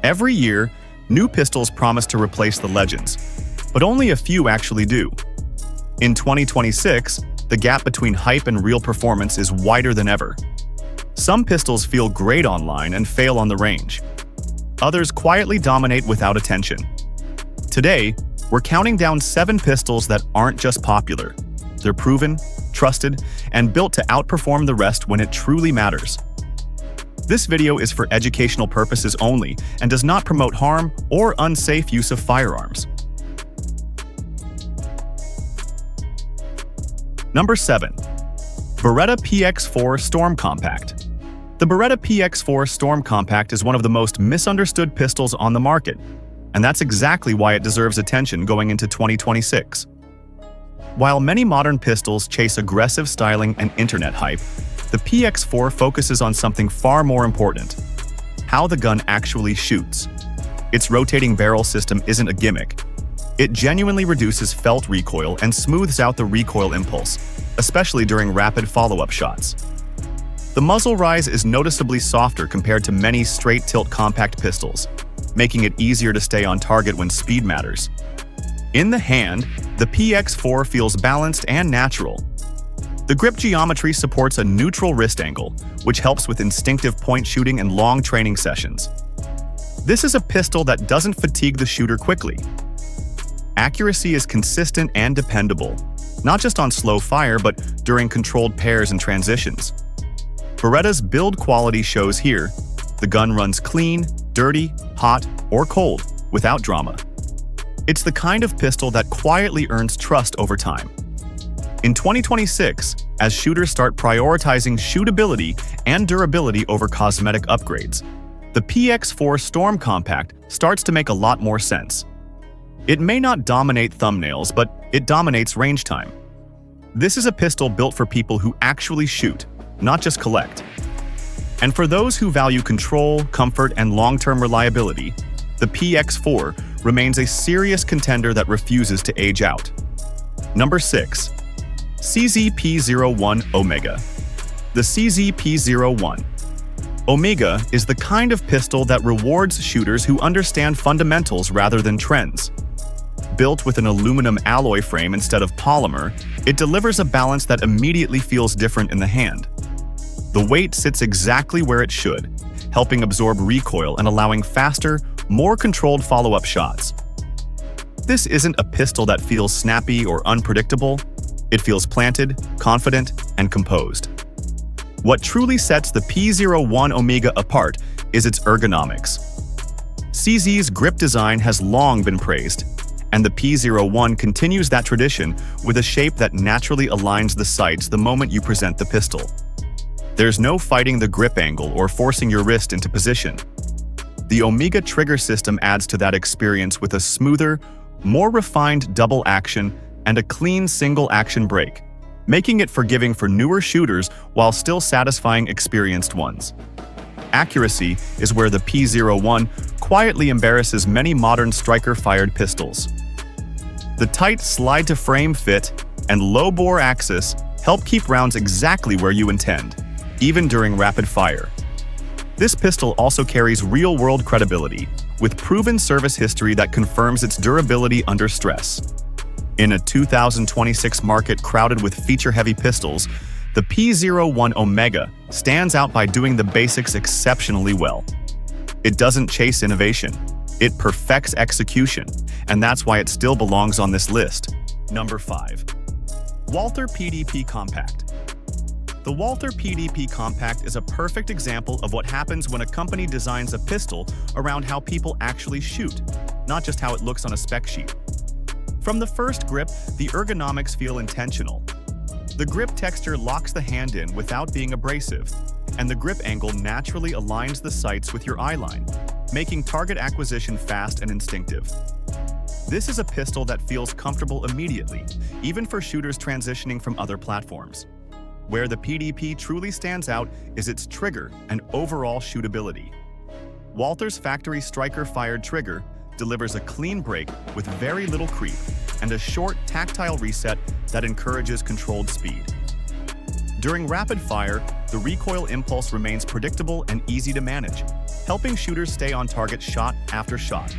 Every year, new pistols promise to replace the legends, but only a few actually do. In 2026, the gap between hype and real performance is wider than ever. Some pistols feel great online and fail on the range. Others quietly dominate without attention. Today, we're counting down 7 pistols that aren't just popular. They're proven, trusted, and built to outperform the rest when it truly matters. This video is for educational purposes only and does not promote harm or unsafe use of firearms. Number 7. Beretta PX4 Storm Compact. The Beretta PX4 Storm Compact is one of the most misunderstood pistols on the market, and that's exactly why it deserves attention going into 2026. While many modern pistols chase aggressive styling and internet hype, the PX4 focuses on something far more important: how the gun actually shoots. Its rotating barrel system isn't a gimmick. It genuinely reduces felt recoil and smooths out the recoil impulse, especially during rapid follow-up shots. The muzzle rise is noticeably softer compared to many straight-tilt compact pistols, making it easier to stay on target when speed matters. In the hand, the PX4 feels balanced and natural. The grip geometry supports a neutral wrist angle, which helps with instinctive point shooting and long training sessions. This is a pistol that doesn't fatigue the shooter quickly. Accuracy is consistent and dependable, not just on slow fire but during controlled pairs and transitions. Beretta's build quality shows here. The gun runs clean, dirty, hot, or cold, without drama. It's the kind of pistol that quietly earns trust over time. In 2026, as shooters start prioritizing shootability and durability over cosmetic upgrades, the PX4 Storm Compact starts to make a lot more sense. It may not dominate thumbnails, but it dominates range time. This is a pistol built for people who actually shoot, not just collect. And for those who value control, comfort, and long-term reliability, the PX4 remains a serious contender that refuses to age out. Number 6. CZP-01 Omega. The CZP-01 Omega is the kind of pistol that rewards shooters who understand fundamentals rather than trends. Built with an aluminum alloy frame instead of polymer, it delivers a balance that immediately feels different in the hand. The weight sits exactly where it should, helping absorb recoil and allowing faster, more controlled follow-up shots. This isn't a pistol that feels snappy or unpredictable. It feels planted, confident, and composed. What truly sets the P01 Omega apart is its ergonomics. CZ's grip design has long been praised, and the P01 continues that tradition with a shape that naturally aligns the sights the moment you present the pistol. There's no fighting the grip angle or forcing your wrist into position. The Omega trigger system adds to that experience with a smoother, more refined double action and a clean single-action brake, making it forgiving for newer shooters while still satisfying experienced ones. Accuracy is where the P01 quietly embarrasses many modern striker-fired pistols. The tight slide-to-frame fit and low-bore axis help keep rounds exactly where you intend, even during rapid fire. This pistol also carries real-world credibility, with proven service history that confirms its durability under stress. In a 2026 market crowded with feature-heavy pistols, the P01 Omega stands out by doing the basics exceptionally well. It doesn't chase innovation. It perfects execution, and that's why it still belongs on this list. Number 5. Walther PDP Compact. The Walther PDP Compact is a perfect example of what happens when a company designs a pistol around how people actually shoot, not just how it looks on a spec sheet. From the first grip, the ergonomics feel intentional. The grip texture locks the hand in without being abrasive, and the grip angle naturally aligns the sights with your eyeline, making target acquisition fast and instinctive. This is a pistol that feels comfortable immediately, even for shooters transitioning from other platforms. Where the PDP truly stands out is its trigger and overall shootability. Walther's factory striker-fired trigger delivers a clean break with very little creep and a short, tactile reset that encourages controlled speed. During rapid fire, the recoil impulse remains predictable and easy to manage, helping shooters stay on target shot after shot.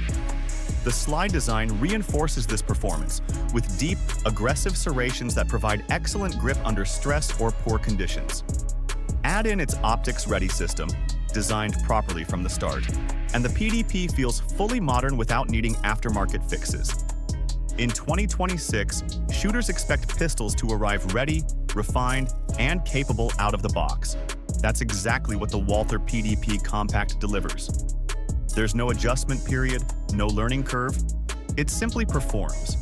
The slide design reinforces this performance with deep, aggressive serrations that provide excellent grip under stress or poor conditions. Add in its optics-ready system, designed properly from the start, and the PDP feels fully modern without needing aftermarket fixes. In 2026, shooters expect pistols to arrive ready, refined, and capable out of the box. That's exactly what the Walther PDP Compact delivers. There's no adjustment period, no learning curve. It simply performs.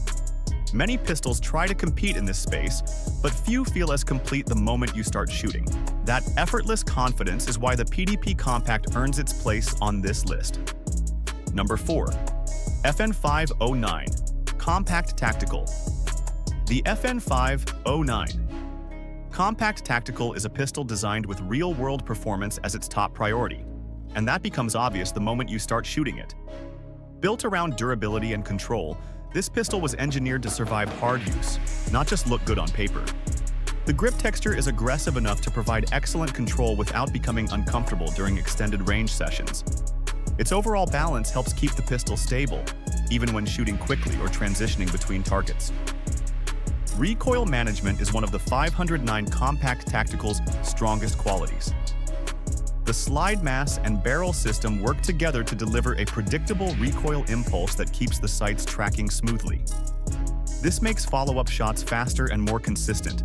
Many pistols try to compete in this space, but few feel as complete the moment you start shooting. That effortless confidence is why the PDP Compact earns its place on this list. Number 4. FN509 Compact Tactical. The FN509 Compact Tactical is a pistol designed with real-world performance as its top priority, and that becomes obvious the moment you start shooting it. Built around durability and control, this pistol was engineered to survive hard use, not just look good on paper. The grip texture is aggressive enough to provide excellent control without becoming uncomfortable during extended range sessions. Its overall balance helps keep the pistol stable, even when shooting quickly or transitioning between targets. Recoil management is one of the 509 Compact Tactical's strongest qualities. The slide mass and barrel system work together to deliver a predictable recoil impulse that keeps the sights tracking smoothly. This makes follow-up shots faster and more consistent,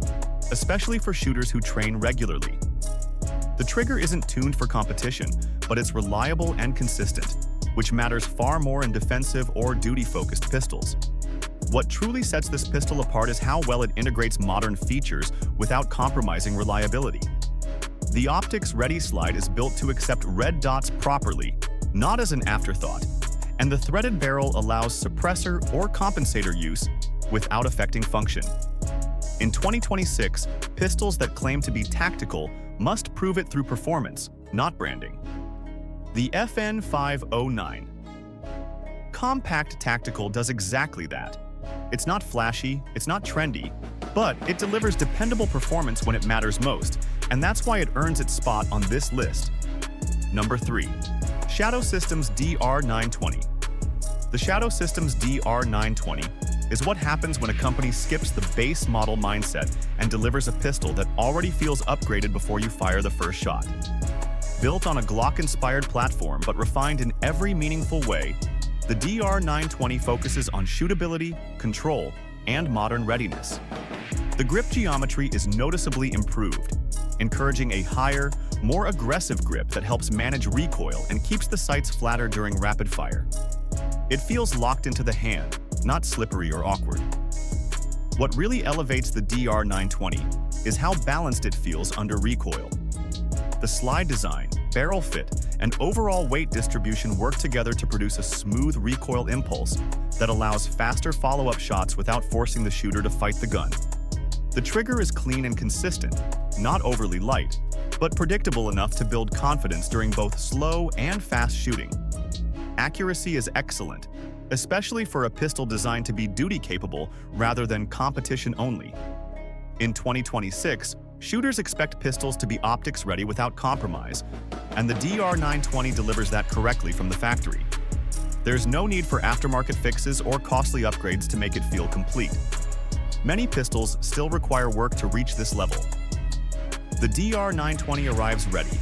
especially for shooters who train regularly. The trigger isn't tuned for competition, but it's reliable and consistent, which matters far more in defensive or duty-focused pistols. What truly sets this pistol apart is how well it integrates modern features without compromising reliability. The optics-ready slide is built to accept red dots properly, not as an afterthought, and the threaded barrel allows suppressor or compensator use without affecting function. In 2026, pistols that claim to be tactical must prove it through performance, not branding. The FN509 Compact Tactical does exactly that. It's not flashy, it's not trendy, but it delivers dependable performance when it matters most, and that's why it earns its spot on this list. Number 3. Shadow Systems DR920. The Shadow Systems DR920 is what happens when a company skips the base model mindset and delivers a pistol that already feels upgraded before you fire the first shot. Built on a Glock-inspired platform but refined in every meaningful way, the DR920 focuses on shootability, control, and modern readiness. The grip geometry is noticeably improved, encouraging a higher, more aggressive grip that helps manage recoil and keeps the sights flatter during rapid fire. It feels locked into the hand, not slippery or awkward. What really elevates the DR920 is how balanced it feels under recoil. The slide design, barrel fit, and overall weight distribution work together to produce a smooth recoil impulse that allows faster follow-up shots without forcing the shooter to fight the gun. The trigger is clean and consistent, not overly light, but predictable enough to build confidence during both slow and fast shooting. Accuracy is excellent, especially for a pistol designed to be duty-capable rather than competition only. In 2026, shooters expect pistols to be optics-ready without compromise, and the DR920 delivers that correctly from the factory. There's no need for aftermarket fixes or costly upgrades to make it feel complete. Many pistols still require work to reach this level. The DR920 arrives ready.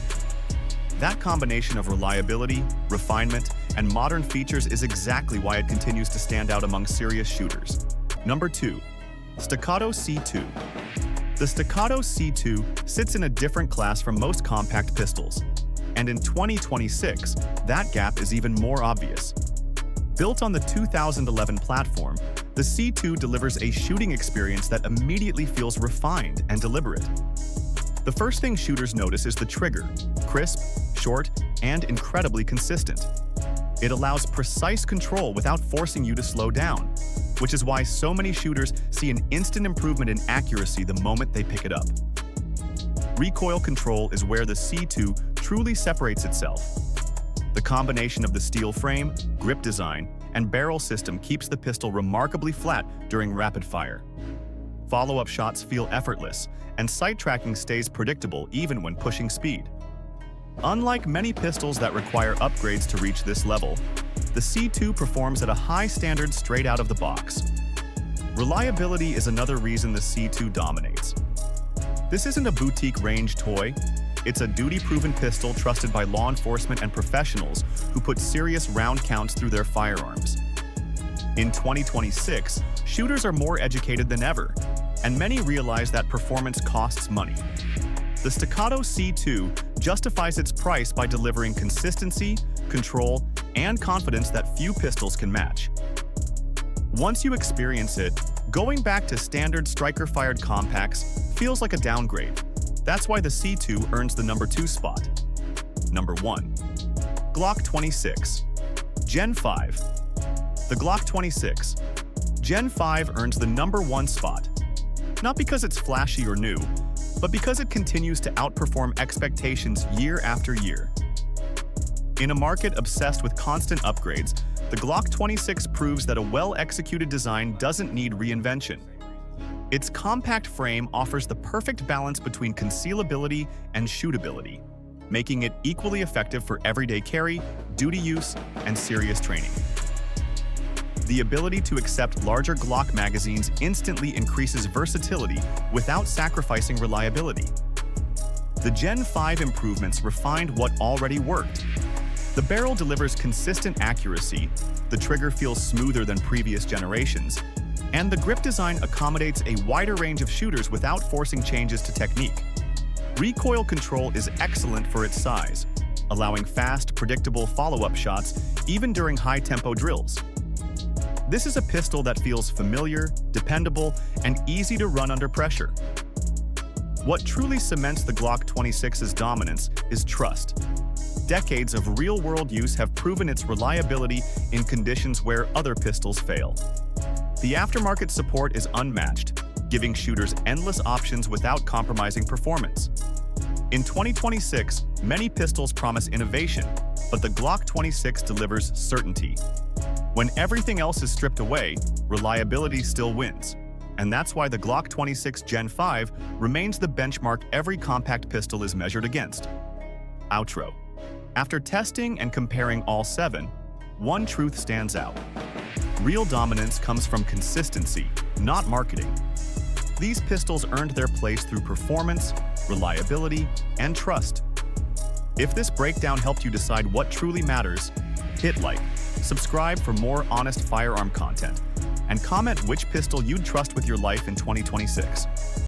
That combination of reliability, refinement, and modern features is exactly why it continues to stand out among serious shooters. Number 2. Staccato C2. The Staccato C2 sits in a different class from most compact pistols, and in 2026, that gap is even more obvious. Built on the 2011 platform, the C2 delivers a shooting experience that immediately feels refined and deliberate. The first thing shooters notice is the trigger, crisp, short, and incredibly consistent. It allows precise control without forcing you to slow down, which is why so many shooters see an instant improvement in accuracy the moment they pick it up. Recoil control is where the C2 truly separates itself. The combination of the steel frame, grip design, and barrel system keeps the pistol remarkably flat during rapid fire. Follow-up shots feel effortless, and sight tracking stays predictable even when pushing speed. Unlike many pistols that require upgrades to reach this level, the C2 performs at a high standard straight out of the box. Reliability is another reason the C2 dominates. This isn't a boutique range toy. It's a duty-proven pistol trusted by law enforcement and professionals who put serious round counts through their firearms. In 2026, shooters are more educated than ever, and many realize that performance costs money. The Staccato C2 justifies its price by delivering consistency, control, and confidence that few pistols can match. Once you experience it, going back to standard striker-fired compacts feels like a downgrade. That's why the C2 earns the number 2 spot. Number 1. Glock 26. Gen 5. The Glock 26. Gen 5 earns the number 1 spot. Not because it's flashy or new, but because it continues to outperform expectations year after year. In a market obsessed with constant upgrades, the Glock 26 proves that a well-executed design doesn't need reinvention. Its compact frame offers the perfect balance between concealability and shootability, making it equally effective for everyday carry, duty use, and serious training. The ability to accept larger Glock magazines instantly increases versatility without sacrificing reliability. The Gen 5 improvements refined what already worked. The barrel delivers consistent accuracy, the trigger feels smoother than previous generations, and the grip design accommodates a wider range of shooters without forcing changes to technique. Recoil control is excellent for its size, allowing fast, predictable follow-up shots even during high-tempo drills. This is a pistol that feels familiar, dependable, and easy to run under pressure. What truly cements the Glock 26's dominance is trust. Decades of real-world use have proven its reliability in conditions where other pistols fail. The aftermarket support is unmatched, giving shooters endless options without compromising performance. In 2026, many pistols promise innovation, but the Glock 26 delivers certainty. When everything else is stripped away, reliability still wins. And that's why the Glock 26 Gen 5 remains the benchmark every compact pistol is measured against. Outro. After testing and comparing all 7, one truth stands out. Real dominance comes from consistency, not marketing. These pistols earned their place through performance, reliability, and trust. If this breakdown helped you decide what truly matters, hit like, subscribe for more honest firearm content, and comment which pistol you'd trust with your life in 2026.